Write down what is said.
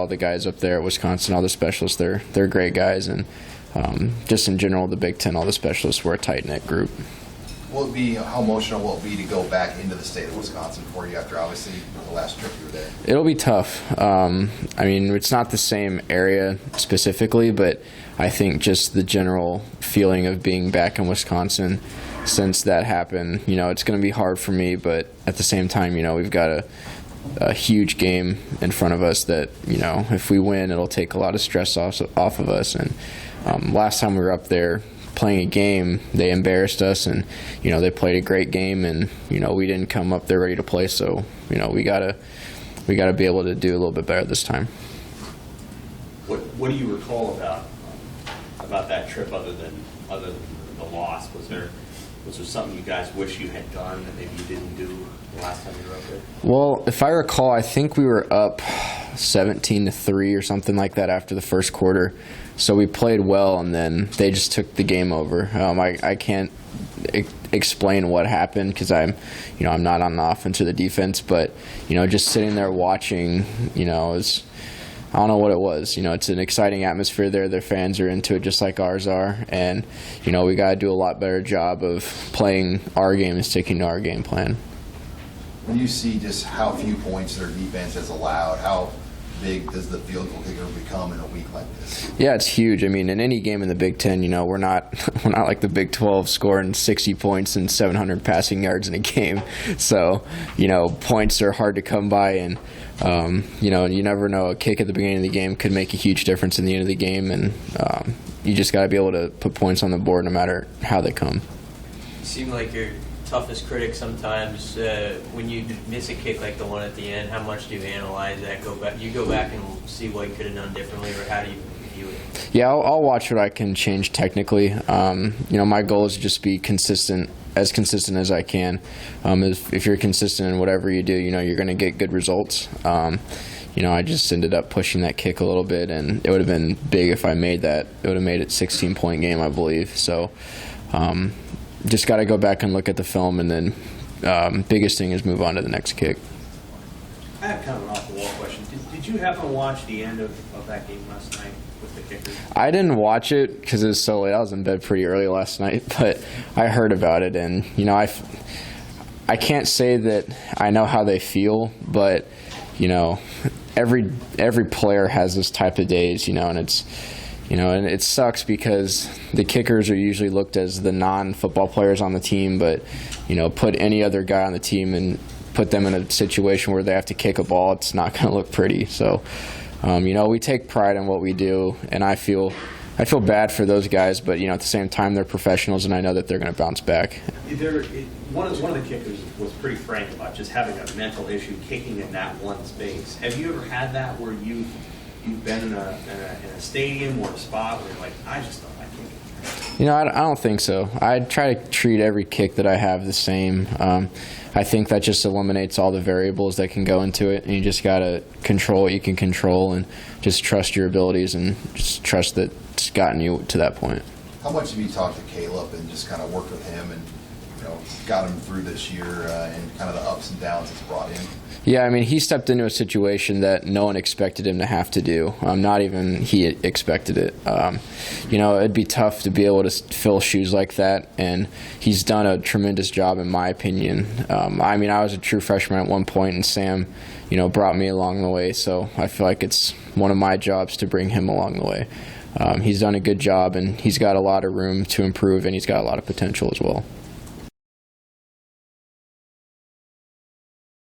all the guys up there at Wisconsin, all the specialists, they're great guys, and just in general, the Big Ten, all the specialists were a tight-knit group. How emotional will it be to go back into the state of Wisconsin for you after obviously the last trip you were there? It'll be tough. I mean, it's not the same area specifically, but I think just the general feeling of being back in Wisconsin since that happened, it's going to be hard for me, but at the same time, we've got a huge game in front of us that, if we win, it'll take a lot of stress off of us. And last time we were up there playing a game, they embarrassed us, and they played a great game, and we didn't come up there ready to play. So we gotta be able to do a little bit better this time. What do you recall about that trip other than the loss? Was there something you guys wish you had done that maybe you didn't do the last time you were up there? Well, if I recall, I think we were up 17-3 or something like that after the first quarter. So we played well, and then they just took the game over. I can't explain what happened because I'm not on the offense or the defense, but just sitting there watching, I don't know what it was. It's an exciting atmosphere there. Their fans are into it just like ours are, and we got to do a lot better job of playing our game and sticking to our game plan. When you see just how few points their defense has allowed, how big does the field goal kicker become in a week like this? Yeah, it's huge. I mean, in any game in the Big Ten, we're not like the Big 12 scoring 60 points and 700 passing yards in a game. So, points are hard to come by, and you never know. A kick at the beginning of the game could make a huge difference in the end of the game, and you just got to be able to put points on the board no matter how they come. You seem like your toughest critic sometimes. When you miss a kick like the one at the end, how much do you analyze that? You go back and see what you could have done differently, or how do you view it? Yeah, I'll watch what I can change technically. My goal is to just be consistent as I can. If you're consistent in whatever you do, you're going to get good results. I just ended up pushing that kick a little bit, and it would have been big if I made that. It would have made it 16-point game, I believe. So just got to go back and look at the film, and then biggest thing is move on to the next kick. I have kind of an off-the-wall question. Did you happen to watch the end of that game last night with the kickers? I didn't watch it because it was so late. I was in bed pretty early last night, but I heard about it, and I can't say that I know how they feel, but every player has this type of days, and it's and it sucks because the kickers are usually looked as the non-football players on the team, but put any other guy on the team and put them in a situation where they have to kick a ball, it's not going to look pretty. So, we take pride in what we do, and I feel bad for those guys, but at the same time, they're professionals, and I know that they're going to bounce back. One of the kickers was pretty frank about just having a mental issue kicking in that one space. Have you ever had that where you've been in a stadium or a spot where you're like, I just don't like kicking? I don't think so. I try to treat every kick that I have the same. I think that just eliminates all the variables that can go into it, and you just got to control what you can control and just trust your abilities and just trust that it's gotten you to that point. How much have you talked to Caleb and just kind of worked with him and got him through this year and kind of the ups and downs it's brought in? Yeah, I mean, he stepped into a situation that no one expected him to have to do. Not even he expected it. It'd be tough to be able to fill shoes like that, and he's done a tremendous job, in my opinion. I was a true freshman at one point, and Sam, brought me along the way, so I feel like it's one of my jobs to bring him along the way. He's done a good job, and he's got a lot of room to improve, and he's got a lot of potential as well.